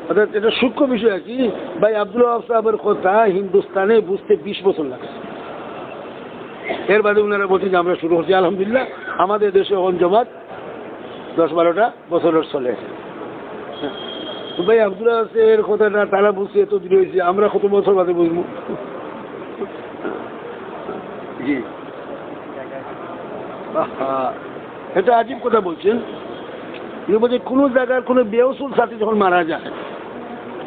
অর্থাৎ এটা সূক্ষ্ম বিষয় আর কি, ভাই আব্দুল ওয়াহাব সাহেবের কথা হিন্দুস্তানে বুঝতে 20 বছর লাগে। এর বাদে ওনারা বলছেন যে আমরা শুরু করছি আলহামদুলিল্লাহ, আমাদের দেশে এখন জমাত 10-12টা বছরের চলে। তো ভাই আব্দুল ওয়াহাব সাহেবের কথাটা তারা বুঝছে এত দূর হয়েছে, আমরা কত বছর বাদে বুঝবো। জি এটা আজীব কথা বলছেন। উনি বলছে কোনো জায়গার কোনো বেউসুল সাথী যখন মারা যায়,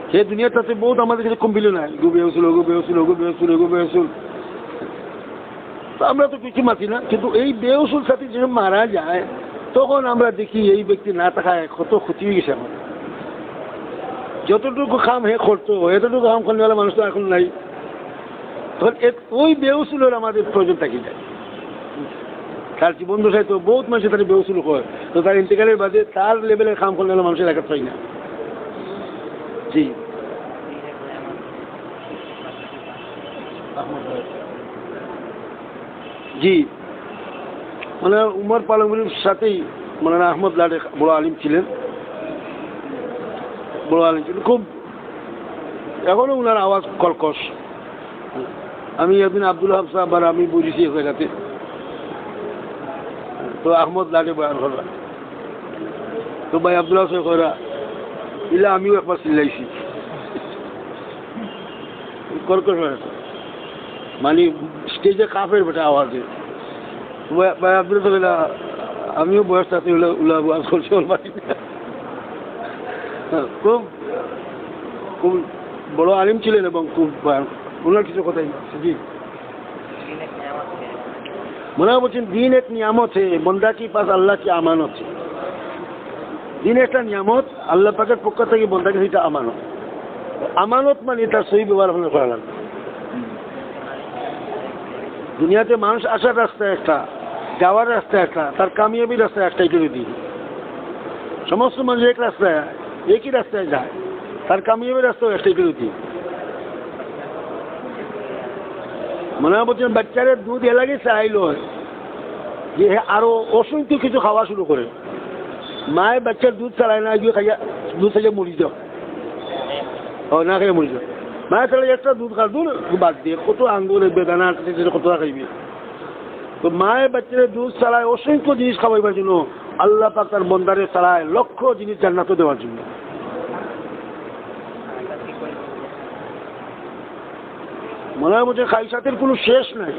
সে দুনিয়ার সাথে বহুত আমাদের কাছে কম বিল নাই, গু বেউসুল ওগু বেউসুল ওগু বেউসুল ওগু বেউসুল, তো আমরা তো কিছু মাতি না। কিন্তু এই বেউসুল সাথী যখন মারা যায় তখন আমরা দেখি এই ব্যক্তি না থাকায় কত ক্ষতি হয়ে গেছে আমাদের। যতটুকু খাম হে করতো এতটুকু খাম করলে মানুষ তো এখন নাই, তখন ওই বেউসুলের আমাদের প্রয়োজন থাকি যায়। তার জীবন দশায় তো বহুত মানুষের তার বেউসুল হয়, তো তার ইন্তেকালের বাদে তার লেভেলের কাম করলে মানুষের এলাকা চাই না। জি জি মানে উমর পালঙ্গির সাথেই মানে আহমদ লাডে বড় আলিম ছিলেন, খুব এখনো ওনার আওয়াজ কর্কশ। আমি একদিন আব্দুল ওয়াহাব সাহেব আর আমি বুঝেছি এক জায়গাতে, তো আহমদ লাডে বয়ান করলাম, তো ভাই আব্দুল ওয়াহাব সাহেব কইরা ইলা আমিও একবার চিল্লাইছি, কর্কশ মানে স্টেজে কাফের বেটা আওয়াজে। ভাই আব্দুল সাহেব আমিও বয়স সাথে আওয়াজ করছি ওর বাড়ি। খুব খুব বড় আলিম ছিলেন এবং খুব ওনার কিছু কথাই জি মনে বলছেন দিন এক নিয়ামত है बंदा के पास अल्लाह की আমানত है। দিন একটা নিয়ামত, আল্লাহ পাকের পক্ষ থেকে বন্দাকে সেটা আমানত। আমানত মানে তার সহি ব্যবহার করা লাগবে। দুনিয়াতে মানুষ আসার রাস্তা একটা, যাওয়ার রাস্তা একটা, তার কামিয়াবির রাস্তা একটাই করে দিই। সমস্ত মানুষ এক রাস্তায় একই রাস্তায় যায়, তার কামিয়াবির রাস্তাও একটাই করে দিই। মনে বলছেন বাচ্চারা দুধ এলাকে চাইল যে আরো অসংখ্য কিছু খাওয়া শুরু করে, মায়ের বাচ্চার দুধ চালায় না, গিয়ে খাইয়া দুধ থেকে মরি যাও, ও না খেয়ে মরি যাও। মায়ের ছেলে একটা দুধ খা, দুধ বাদ দিয়ে কত আঙ্গুর বেদানা কত খাইবে। তো মায়ের বাচ্চারা দুধ ছাড়ায় অসংখ্য জিনিস খাওয়াইবার জন্য আল্লাহ পাক তার বন্দারে ছাড়ায় লক্ষ জিনিস জান্নাতে দেওয়ার জন্য। মনে হয় বলছে খাইসাতের কোনো শেষ নাই।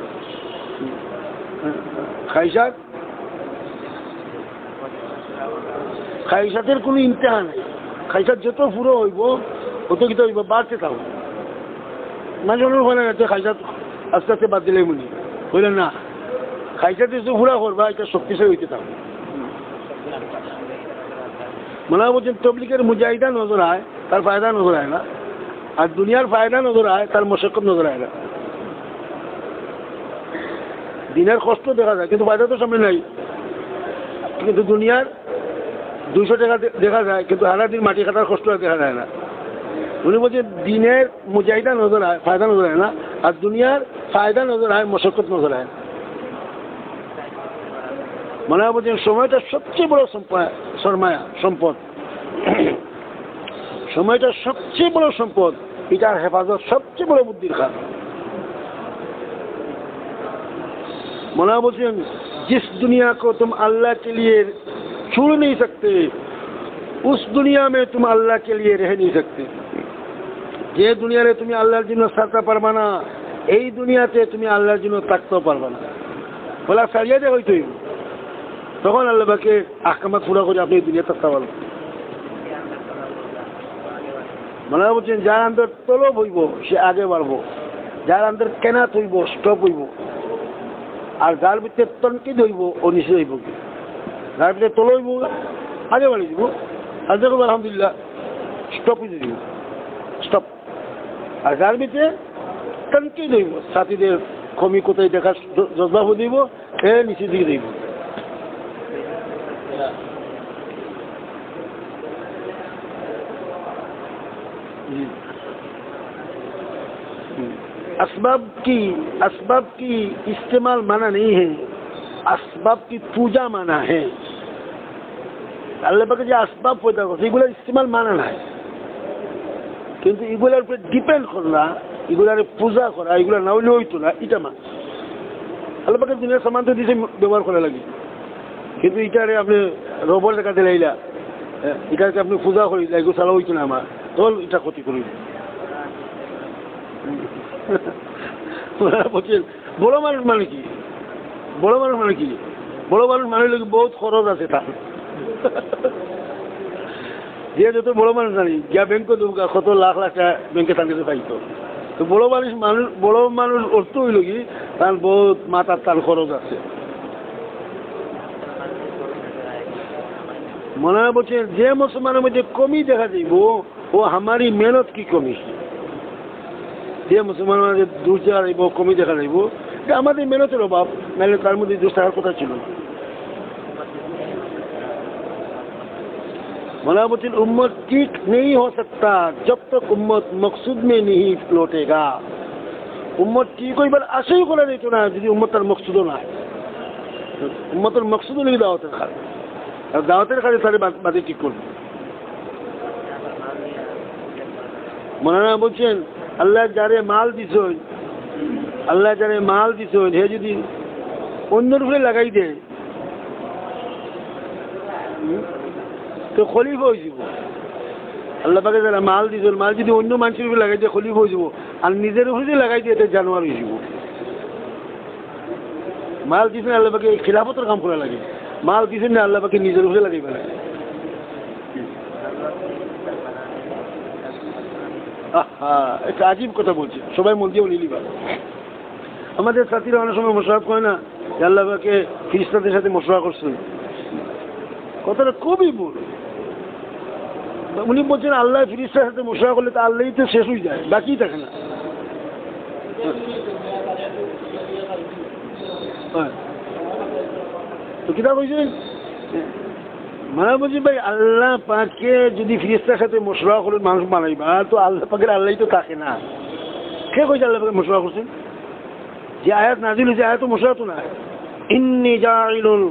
খাইসাতের কোনো ইমতিহান নেই। খাইসাত যত পুরো হইব অত কিন্তু হইব, বাড়তে থাকবো। মাঝে মনে হয় না খাইসাত আস্তে আস্তে বাদ দিলে মনে বললেন না, খাইসাতে যে পুরা করবা এটা শক্তিশালী হইতে থাকবে। মনে হয় বলছেন তবলিগের মুজাহিদা নজর আয়, তার ফায়দা নজর আয় না, আর দুনিয়ার ফায়দা নজর আয়, তার মশক্কত নজর আয় না। দিনের কষ্ট দেখা যায় কিন্তু ফায়দা তো সামনে নাই। কিন্তু দুনিয়ার 200 টাকা দেখা যায় কিন্তু সারাদিন মাটি কাটার কষ্ট দেখা যায় না। উনি বলছেন দিনের মুজাহিদা নজর আয়, ফায়দা নজর আয় না, আর দুনিয়ার ফায়দা নজর আয়, মশক্কত নজর আয়। মনে হয় বলছেন সময়টা সবচেয়ে বড় সম্পদ, সময়টা সবচেয়ে বড় সম্পদ, এটার হেফাজত সবচেয়ে বড় বুদ্ধির কাজ। मौलाना बोलते हैं जिस दुनिया को तुम अल्लाह के लिए छोड़ नहीं सकते उस दुनिया में तुम अल्लाह के लिए रह नहीं सकते। যে দুনিয়ারে তুমি আল্লাহর জন্য থাকতে পারবে না এই দুনিয়াতে তুমি আল্লাহর জন্য থাকতেও পারবে না। বলা সারিয়ে দেয় হইতো তখন আল্লাহকে আহকামাত পুরা করে আপনি দুনিয়া থাকতে পারবেন। মৌলানা বলছেন যার আন্দর তলব হইব সে আগে বাড়বো, যার আন্দর কেনাত হইব স্টপ হইব, আর যার ভিতরে তনকি ধরব ও নিচে হইব। যার ভিতরে তল হইব আগে বাড়ি দিব, আর দেখব আলহামদুলিল্লাহ স্টপ হয়ে দিব স্টপ। আর যার ভিতরে তনকি ধরব সাথীদের কমি কোথায় দেখা জজবা হয়ে দিব এ নিচে দিকে দিব। असबाब की इस्तेमाल माना नहीं है, असबाब की पूजा माना है। আল্লাহ পাকে যে আসবাব পয়দা করছে এগুলোর ইস্তেমাল মানা নাই, কিন্তু এগুলোর উপরে ডিপেন্ড করা, এগুলার পূজা করা, এগুলো না হইলে হইতো না, এটা মান আল্লাহ পাকে দুনিয়ার সামান তো দিছে ব্যবহার করা লাগে। কিন্তু এটারে আপনি রবর দেখা দিলাইলা, এটাকে আপনি পূজা করি এগুলো ছাড়া হইতো না আমার, তখন এটা ক্ষতি করি। বলছেন বড় মানুষ মানে কি, বড় মানুষ মানে কি, বড় মানুষ মানে লোক বহুত খরচ আছে তার। যে যত বড় মানুষ জানি যা ব্যাংকে দেবো কত লাখ লাখ টাকা ব্যাংকে থাকতে পাইতো। তো বড় মানুষ অর্থ হইল কি তার বহুত মাথার তার খরচ আছে। মনে হয় বলছেন যে মুসলমানের মধ্যে কমি দেখা যাইব ও আমারই মেহনত কি কমি, যে মুসলমানের মধ্যে দূর দেখা যাইব কমি দেখা যাইব যে আমাদের মেহনতের অভাব, নাহলে তার মধ্যে দোষ থাকার কথা ছিল। मौलाना बोलते उम्मत ठीक नहीं हो सकता जब तक उम्मत मकसूद में नहीं लौटेगा। उम्मत ठीक कोई बार आशा ही करा नहीं तो ना यदि उम्मत तार मकसूदो ना है, उम्मत तार मकसूदो नहीं दावतेर खाले, और दावतेर खाले सारे बातें ठीक कर। मौलाना बोलছেন আল্লাহ যারে মাল দিছেন, আল্লাহ যারে মাল দিছেন হে যদি অন্যের উপরে লাগাই দেয় তো খলিফা হয়ে যাব। আল্লাহ পাকে যারা মাল দিয়েছেন মাল যদি অন্য মানুষের উপরে লাগাই দিয়ে খলিফা হয়ে যাব, আর নিজের উপরে যদি লাগাই দিয়ে এটা জানোয়ার হয়ে যাব। মাল দিয়েছেন আল্লাহ পাকে খিলাফতের কাম করা লাগে, মাল দিয়েছেন না আল্লাহ পাকে নিজের উপরে লাগাই ফেলে। একটা আজীব কথা বলছে, সবাই মন দিয়ে বলিলি ভালো। আমাদের সাথীরা অনেক সময় মোশারফ করে না যে আল্লাহ পাকে ফিরিস্তাদের সাথে মোশারফ করছেন, কথাটা খুবই ভুল। উনি বলছেন আল্লাহ ফিরিস্তার সাথে মোশারফ করলে তো আল্লাহই তো শেষ হয়ে যায়, বাকি থাকে না। তো কিতাব বলছেন মানে বলছি ভাই আল্লাহ পাকে যদি ফিরিস্তার সাথে মোশারফ করে মানুষ বানাইবা তো আল্লাহ পাকের আল্লাহই তো থাকে না। কে কইছে আল্লাহ পাকে মোশারফ করছেন? যে আয়াত নাজিল হয়েছে আয়াত তো মোশারফ তো না, ইন্নী জাইলুন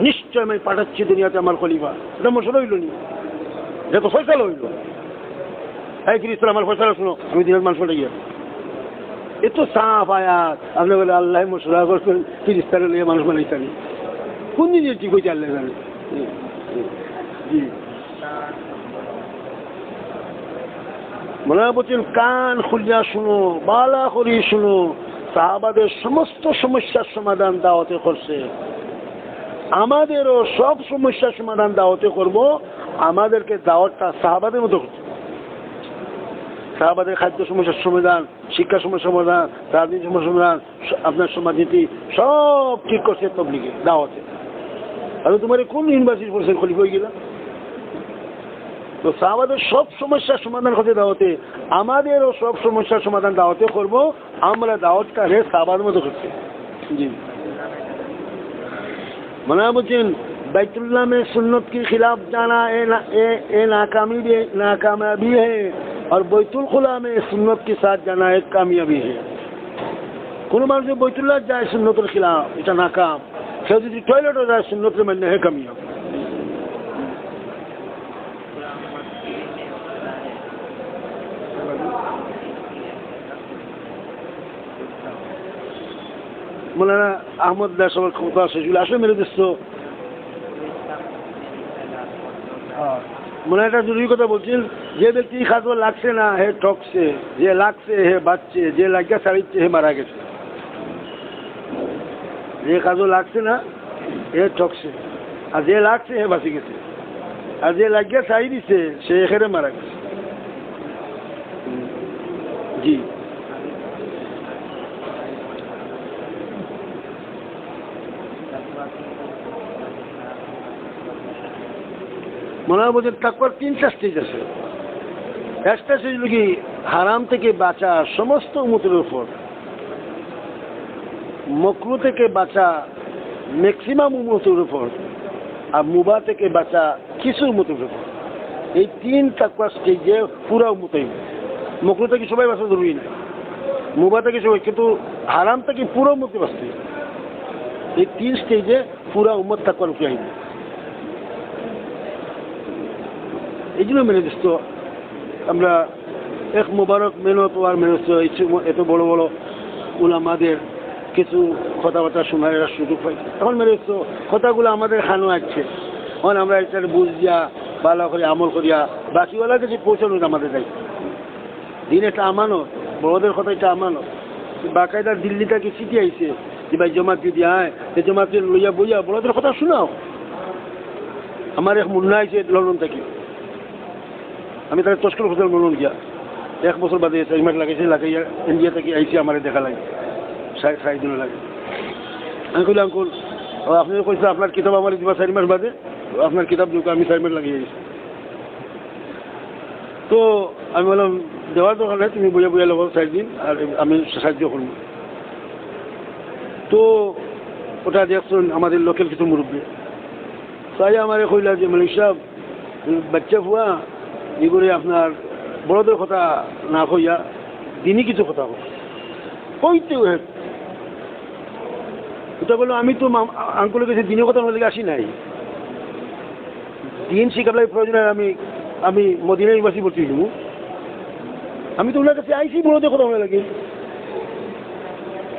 নিশ্চয় আমি পাঠাচ্ছি দুনিয়াতে আমার খলিফা, এটা মোশারফ হইল নি। এটা তো ফয়সালা হইল। এই ফিরিস্তার আমার ফয়সালা শুনো, আমি দিনের মানুষ বলে গিয়ে এ তো সাফ আয়াত। আপনি বলে আল্লাহ মশলা করছেন ফিরিস্তারে লিয়ে মানুষ বানাইছানি, কোন জিনিস ঠিক হয়েছে আল্লাহ জানে। জি মনে বলছেন কান খুলিয়া শুনো, বালা করি শুনো। সাহাবাদের সমস্ত সমস্যার সমাধান দাওয়াতে করছে, আমাদেরও সব সমস্যার সমাধান দাওয়াতে করব। আমাদেরকে দাওয়াতটা সাহাবাদের মতো করছে। সাহাবাদের খাদ্য সমস্যার সমাধান, শিক্ষা সমস্যার সমাধান, রাজনীতি সমস্যার সমাধান, আপনার সমাজনীতি সব ঠিক করছে তবলিগে দাওয়াতে। আর তোমার কোন ইউনিভার্সিটি পড়ছেন খলিফা হয়ে গেলাম? তো সাহাবাদের সব সমস্যার সমাধান করতে দাওয়াতে, আমাদেরও সব সমস্যার সমাধান দাওয়াতে করব। আমরা দাওয়াতটা রে সাহাবাদের মতো করছি। জি मना बच्चन बैतुल्लाह में सुन्नत के खिलाफ जाना ये नाकामयाबी है, और बैतुल खुला में सुन्नत के साथ जाना एक कामयाबी है। কোনো মানুষ बैतुल्लाह যায় সুন্নতের খিলাফ, এটা নাকাম। কেউ যদি টয়লেটও যায় সুন্নতের মানে হে কামিয়াব। मौलाना अहमद साहब खुदा शेजुल আসলে মেরে দোস্ত মনে একটা জরুরি কথা বলছেন, যে ব্যক্তি খাজবা লাগছে না হে ঠকছে, যে লাগছে হে বাঁচছে, যে লাগিয়া ছাড়িচ্ছে হে মারা গেছে। যে খাজবা লাগছে না হে ঠকছে, আর যে লাগছে হে বাঁচি গেছে, আর যে লাগিয়া ছাড়ি দিচ্ছে সে এখানে মারা গেছে। জি মনে হয় বলছেন তাকওয়ার 3টা স্টেজ আছে। একটা স্টেজ হল কি হারাম থেকে বাঁচা সমস্ত উম্মতের উপর, মকরু থেকে বাঁচা ম্যাক্সিমাম উম্মতের উপর, আর মুবাহ থেকে বাঁচা কিছু উম্মতের উপর। এই 3 তাকওয়ার স্টেজে পুরা উম্মতই। মকরু থেকে সবাই বাঁচা জরুরি না, মুবাহ থেকে সবাই, কিন্তু হারাম থেকে পুরো উম্মতে বাঁচতে। এই 3 স্টেজে পুরা উম্মত তাকওয়ার উপরে আইবে। এই জন্য মেনে দিচ্ছ আমরা এক মুবারক মেহনত আর মেনে এত বড় বড় উলামাদের কিছু কথাবার্তা শোনার সুযোগ পাই। এখন মেনে দিচ্ছ কথাগুলো আমাদের খানো আছে, এখন আমরা এটা বুঝিয়া ভালো করে আমল করিয়া বাকিওয়ালার কাছে পৌঁছানোর আমাদের দায়িত্ব। দিন একটা আমানত, বড়দের কথা এটা আমানত। বাকায়দা দিল্লি থেকে চিঠি আইছে যে ভাই জমাত দিদি আয়, এই জমাত লইয়া বইয়া বড়দের কথা শোনাও। আমার এক মুন্না আইছে লন্ডন থেকে, আমি তাহলে তস্কর হোটেল মলন গিয়া 1 বছর বাদে 4 মাস লাগাইছে, লাগাইয়া ইন্ডিয়া থেকে আইসি আমার দেখা লাগে 6 দিন লাগে। আমি কইলাম আঙ্কুল আপনি কইছে আপনার কিতাব আমার দিবা 4 মাস বাদে, আপনার কিতাব ঢুকে আমি 4 মাস লাগিয়ে আইছি। তো আমি বললাম দেওয়ার দরকার নাই, তুমি বইয়া বইয়া লোক 4 দিন, আর আমি সাহায্য করব। তো ওটা দেখছেন আমাদের লোকের কিছু মুরব্বী, তাই আমার কইলা যে মালিক সাহেব বাচ্চা হুয়া এগুলি আপনার বড়দের কথা না কইয়া দিনই কিছু কথা কইতে ওটা বললো আমি তো আঙ্কুলের কাছে দিনের কথা বলে আসি নাই, দিন শিখাবার প্রয়োজন। আমি মদিনা ইউনিভার্সিটি ভর্তি হইব, আমি তো ওনার কাছে আইসি বড়দের কথা মনে লাগে।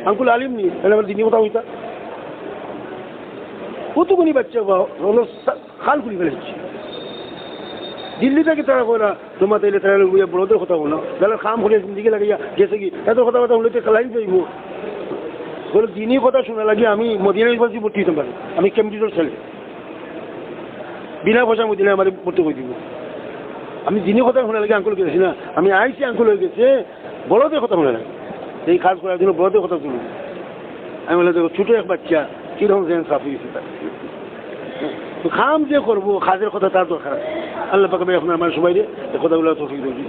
আঙ্কুল আলিম নি তাহলে আমার দিনের কথা হইতা কতগুলি বাচ্চা হলো খাল খুলি ফেলেছি। দিল্লি থেকে তারা কয় না তোমার তাইলে তারা বড়দের কথা বলো, তাহলে খাম করে দিকে লাগিয়া গেছে কি এত কথাবার্তা হলে তো খেলাই যাইব। বলে দিনই কথা শোনা লাগে আমি মদিনা ইউনিভার্সিটি ভর্তি হতে পারি, আমি কম্পিউটার ছেলে, বিনা পয়সা মদিনা আমার ভর্তি করে দিব। আমি দিনই কথা শোনা লাগে আঙ্কুল গেছি না, আমি আইসি আঙ্কুল হয়ে গেছে বড়দের কথা মনে লাগে, এই কাজ করার জন্য বড়দের কথা শুনুন। আমি বলে দেখো ছোটো এক বাচ্চা কিরকম যেন সাফি গেছে, তার খাম যে করবো কাজের কথা তার দরকার। আল্লাহ পাক আপনার আমার সবাই কথাগুলো তৌফিক দিন।